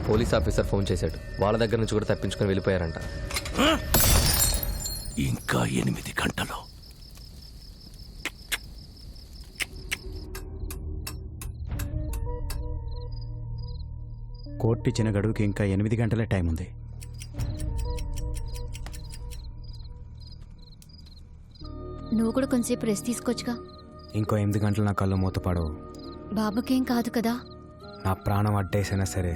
Police officer phone చేశాడు. వాళ్ళ దగ్గర నుంచి కూడా తప్పించుకొని వెళ్ళిపోయారంట. ఇంకా 8 గంటలు. కోర్టు ఇచ్చిన గడువుకి ఇంకా 8 గంటలే టైం ఉంది. నువ్వు కూడా కొంచెంసేపు రెస్ట్ తీసుకోవచ్చుగా. ఇంకో 8 గంటలు నా కళ్ళు మూతపడవు. బాబుకేం కాదు కదా. నా ప్రాణం అడ్డేసైనా సరే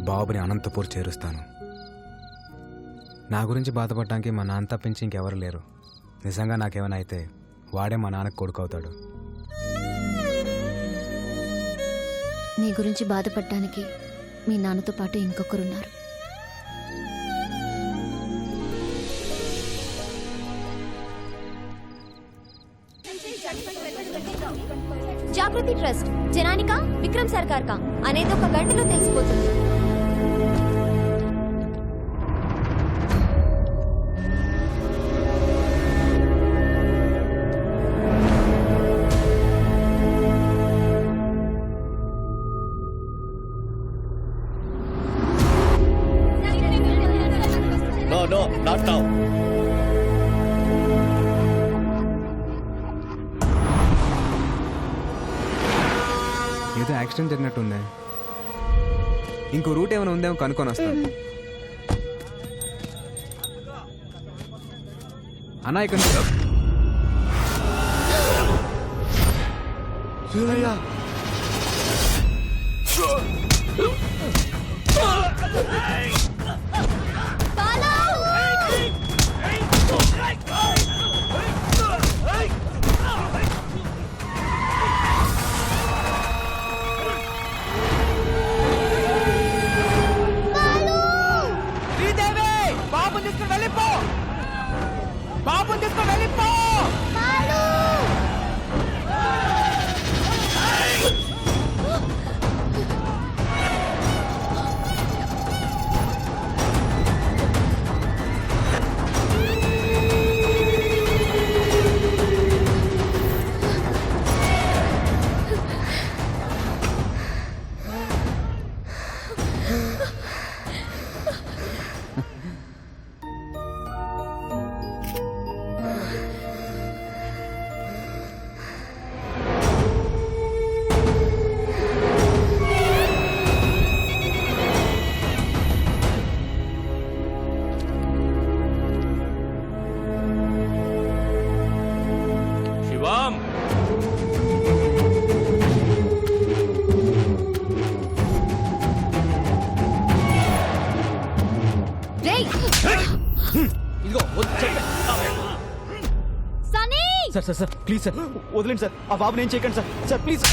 బాబుని అనంతపూర్ చేరుస్తాను. నా గురించి బాధపడటానికి మా నాన్న తప్పించి ఇంకెవరు లేరు. నిజంగా నాకేమైనా అయితే వాడే మా నాన్నకు కొడుకు అవుతాడు. నీ గురించి బాధపడటానికి మీ నాన్నతో పాటు ఇంకొకరున్నారు. జాగృతి ట్రస్ట్ జనానికా విక్రమ్ సర్కార్ కా అనేది ఒక గంటలో తెలిసిపోతుంది. No, not now. ఏదో యాక్సిడెంట్ జరిగినట్టుందే. ఇంకో రూట్ ఏమైనా ఉందేమో కనుక్కొని వస్తాను. అన్నా ఇక్కడ సార్ ప్లీజ్ సార్ వదిలేండి సార్. ఆ బాబు నేను చేయకండి సార్ ప్లీజ్.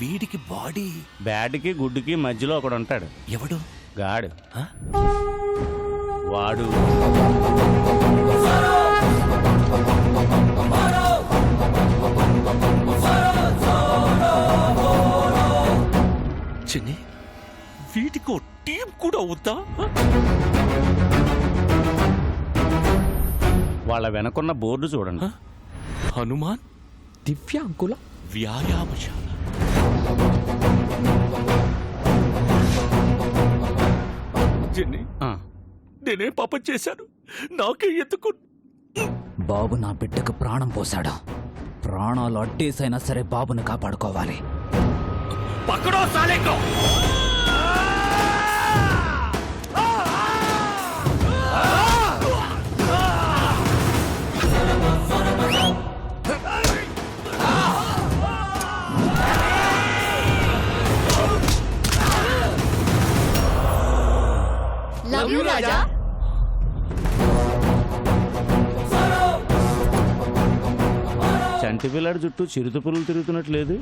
వీడికి బాడీ బ్యాడ్కి గుడ్డుకి మధ్యలో ఒకడు ఉంటాడు. ఎవడు? గాడు. వాడు చిన్ని వీటికి టీం కూడా అవుతా? వాళ్ళ వెనకున్న బోర్డు చూడండి. హనుమాన్ దివ్యాంకుల వ్యాయామశాల. జెన్నీ, నేనే పాపం చేశాను. నాకే ఎత్తుకు. బాబు నా బిడ్డకు ప్రాణం పోశాడు. ప్రాణాలు అడ్డేసైనా సరే బాబుని కాపాడుకోవాలి. పక్కడో సాలేకో. లవ్ యూ రాజా. చంటి పిల్లాడి చుట్టూ చిరుత పురులు తిరుగుతున్నట్లేదు.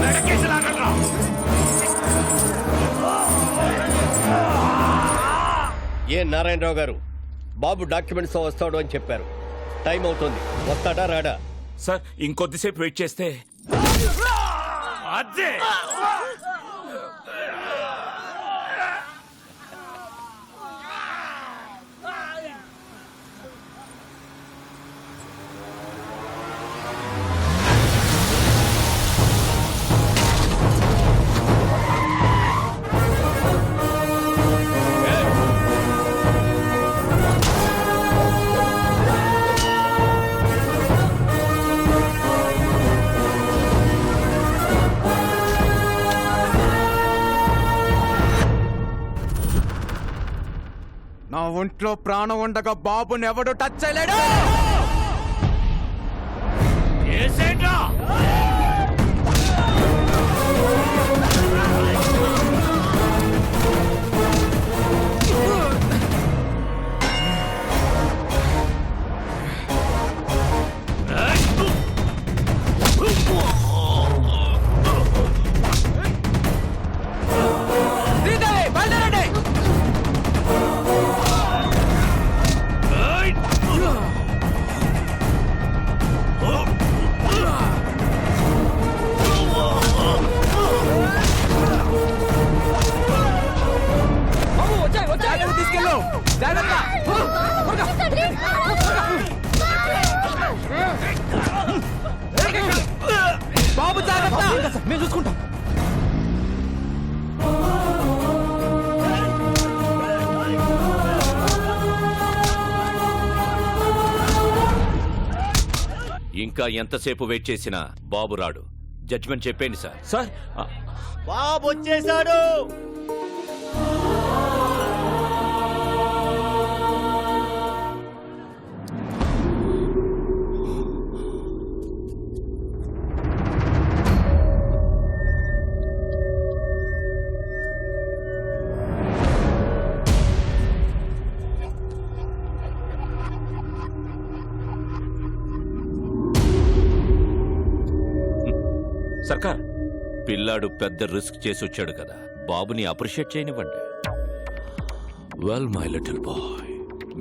మెడకేసి లాగండ్రా. ఏ నారాయణరావు గారు, బాబు డాక్యుమెంట్స్ వస్తాడు అని చెప్పారు. టైం అవుతుంది, వస్తాడా రాడా? సార్ ఇంకొద్దిసేపు వెయిట్ చేస్తే అదే నా ఒంట్లో ప్రాణం ఉండగా బాబుని ఎవడు టచ్ చేయలేడు. ఏసేంట్రా? తీసుకెళ్ళు, జాగ్రత్త. బాబు జాగ్రత్త, మేము చూసుకుంటాం. ఇంకా ఎంతసేపు వెయిట్ చేసినా బాబు రాడు. జడ్జిమెంట్ చెప్పేయండి సార్. సార్ బాబు వచ్చేసాడు. సర్కార్, పిల్లాడు పెద్ద రిస్క్ చేసి వచ్చాడు కదా, బాబుని అప్రిషియేట్ చేయనివ్వండి. వెల్ మై లిటిల్ బాయ్,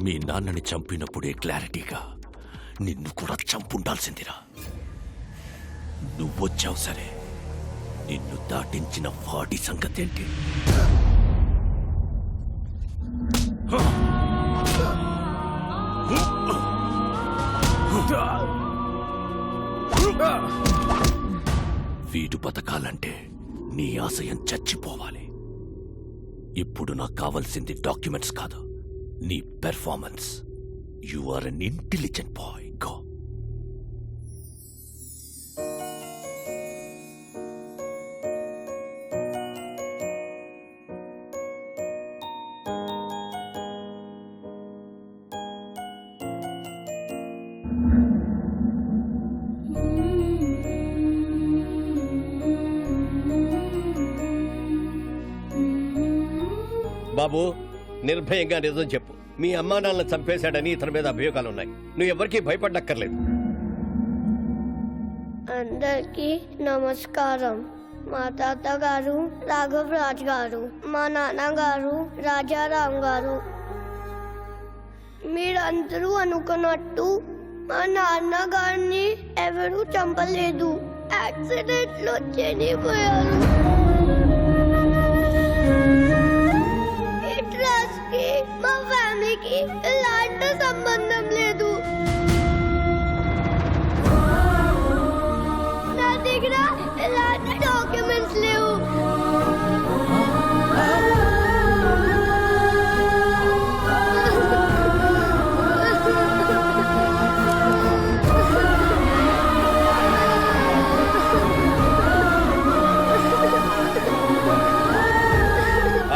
మీ నాన్నని చంపినప్పుడే క్లారిటీగా నిన్ను కూడా చంపుండాల్సిందిరా. నువ్వొచ్చావు సరే, నిన్ను దాటించిన వాడి సంగతి ఏంటి? వీడు బతకాలంటే నీ ఆశయం చచ్చిపోవాలి. ఇప్పుడు నాకు కావాల్సింది డాక్యుమెంట్స్ కాదు, నీ performance. You are an intelligent boy. Go. బాబు, నిర్భయంగా నిజం చెప్పు. మీ అమ్మా నాన్నలను చంపేశాడని ఇతని మీద అభియోగాలున్నాయి. నువ్వు ఎవరికీ భయపడక్కర్లేదు. అందరికీ నమస్కారం. మా తాతగారు రాఘవ్ రాజ్ గారు, మా నాన్నగారు రాజారాం గారు. మీరందరూ అనుకున్నట్టు మా నాన్నగారిని ఎవరూ చంపలేదు, యాక్సిడెంట్ లో చనిపోయారు. మా ఫ్యామిలీకి ఎలాంటి సంబంధం లేదు. నా దగ్గర ఎలాంటి డాక్యుమెంట్స్ లేవు.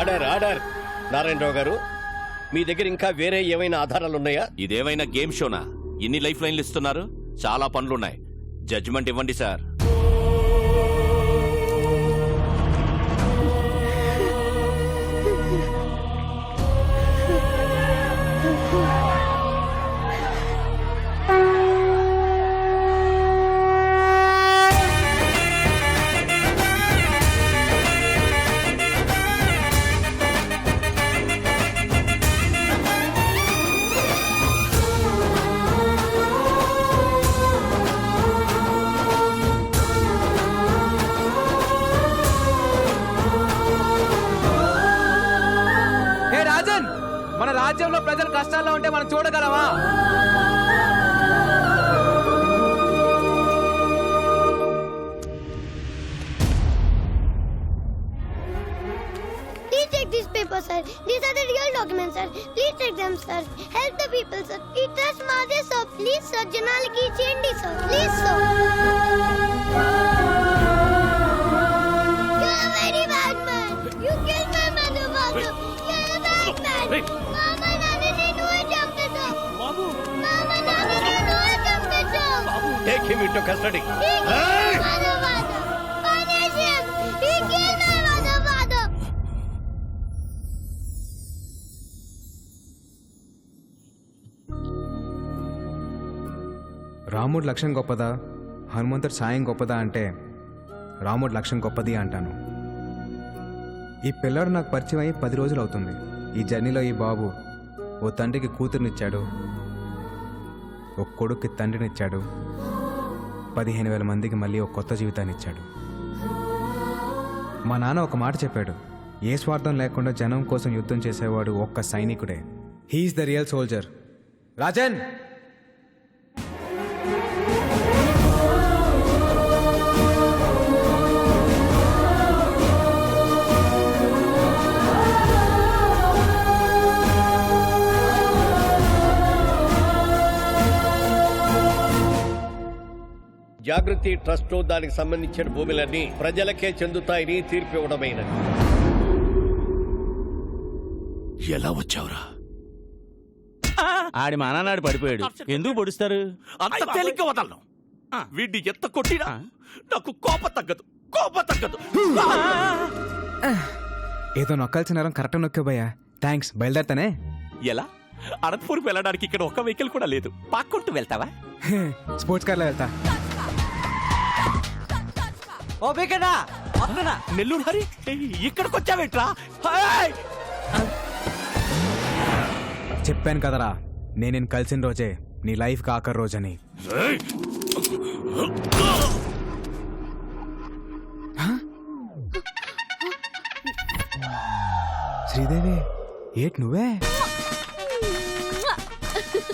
Order, order. నారాయణరావు గారు, మీ దగ్గర ఇంకా వేరే ఏమైనా ఆధారాలు ఉన్నాయా? ఇదేమైనా గేమ్ షోనా? ఇన్ని లైఫ్ లైన్లు ఇస్తున్నారు. చాలా పనులున్నాయి. జడ్జిమెంట్ ఇవ్వండి సార్. ప్రజలు కష్టాల్లో ఉంటే మనం చూడగలమా? Please take these papers, sir. These are the real documents, sir. Please take them, sir. Help the people, sir. We trust Madhe, sir. Please, sir. Janaliki Chendi, sir. Please, sir. You're a very bad man. You killed my mother, father. You're a bad man. Mama, Nani, nenu champesa. Mama, Nani, nenu champesa. Take him into custody. He killed my mother, father. Punish him. He killed my mother, father. రాముడు లక్ష్యం గొప్పదా, హనుమంతుడు సాయం గొప్పదా అంటే రాముడు లక్ష్యం గొప్పది అంటాను. ఈ పిల్లాడు నాకు పరిచయం అయ్యి 10 రోజులు అవుతుంది. ఈ జర్నీలో ఈ బాబు ఓ తండ్రికి కూతురునిచ్చాడు, ఒక కొడుక్కి తండ్రినిచ్చాడు, 15,000 మందికి మళ్ళీ ఒక కొత్త జీవితాన్ని ఇచ్చాడు. మా నాన్న ఒక మాట చెప్పాడు, ఏ స్వార్థం లేకుండా జనం కోసం యుద్ధం చేసేవాడు ఒక్క సైనికుడే. He's the real soldier. Rajan, Jagruti trust దానికి సంబంధించిన భూములన్నీ ప్రజలకే చెందుతాయని తీర్పు ఇవ్వడమైనది. ఎలా వచ్చావురా? ఆడి మా నాన్నాడు పడిపోయాడు. ఎందుకు పొడుస్తారు? అంత తేలిగ్గా వదలను. వీడిని ఎంత కొట్టినా నాకు కోపం తగ్గదు. ఏదో నొక్కాల్సిన నేరం కరెక్ట్ నొక్కే భయ్యా. థ్యాంక్స్, బయలుదేరతానే. ఎలా? అనంతపూర్కి వెళ్ళడానికి ఇక్కడ ఒక్క వెహికల్ కూడా లేదు. పాక్కుంటూ వెళ్తావా? స్పోర్ట్స్ కార్లో వెళ్తా. నెల్లూరు హరి, ఇక్కడికి వచ్చావేట్రా? చెప్పాను కదరా, నేను కలిసిన రోజే నీ లైఫ్ ఆఖరి రోజని. శ్రీదేవి, ఏట్ నువ్వే?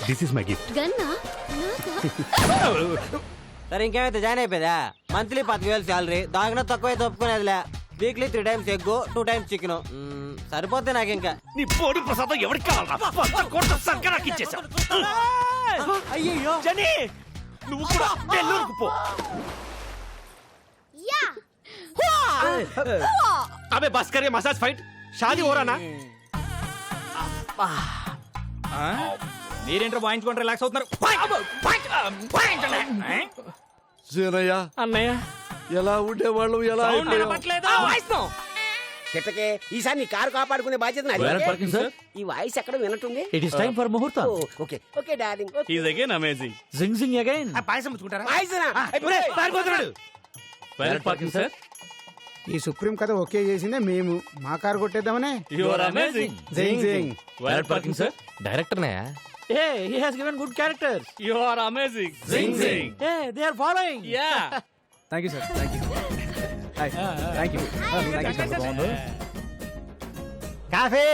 This is my gift. గన్నా సరే ఇంకేమైతే జాయిన్ అయిపోయిందా? మంత్లీ 10,000 శాలరీ, దాగిన తక్కువైతే ఒప్పుకునేదిలే. Weekly 3 times egg, 2 times chicken. సరిపోతే నాకు ఇంకా. నీ పోడు ప్రసాదం ఎవరికి కావాలా? అయ్యో జని, నువ్వు కూడా నెల్లూరుకు పో. Yeah. అబే బస్ కరే మసాజ్ ఫైట్ షాదీ ఓరానా? మీరేంటో వాయించుకొని రిలాక్స్ అవుతున్నారు. సీనయ్య, అన్నయ్య ఎలా ఉండేవాళ్ళు, ఎలా చిట్టకే ఈసారి నీ కారు కాపాడుకునే బాధ్యత నాది. ఈ వాయిస్ ఎక్కడ వినట్టుంది. ఇట్ ఇస్ టైం ఫర్ ముహూర్తం. Okay okay darling. Is again amazing. Zing zing again. పాయసం ముచ్చుకుంటారా? పాయసనా? Parking sir. ఈ సుప్రీం కథ ఓకే చేసిందే మేము. మా కారు కొట్టేద్దామనే. You are amazing. Zing zing. Well parking sir. డైరెక్టర్నే. Hey, he has given good characters. You are amazing. Zing zing. Hey, they are following. Yeah. Thank you sir. Thank you. Thank you. Thank you sir. Coffee.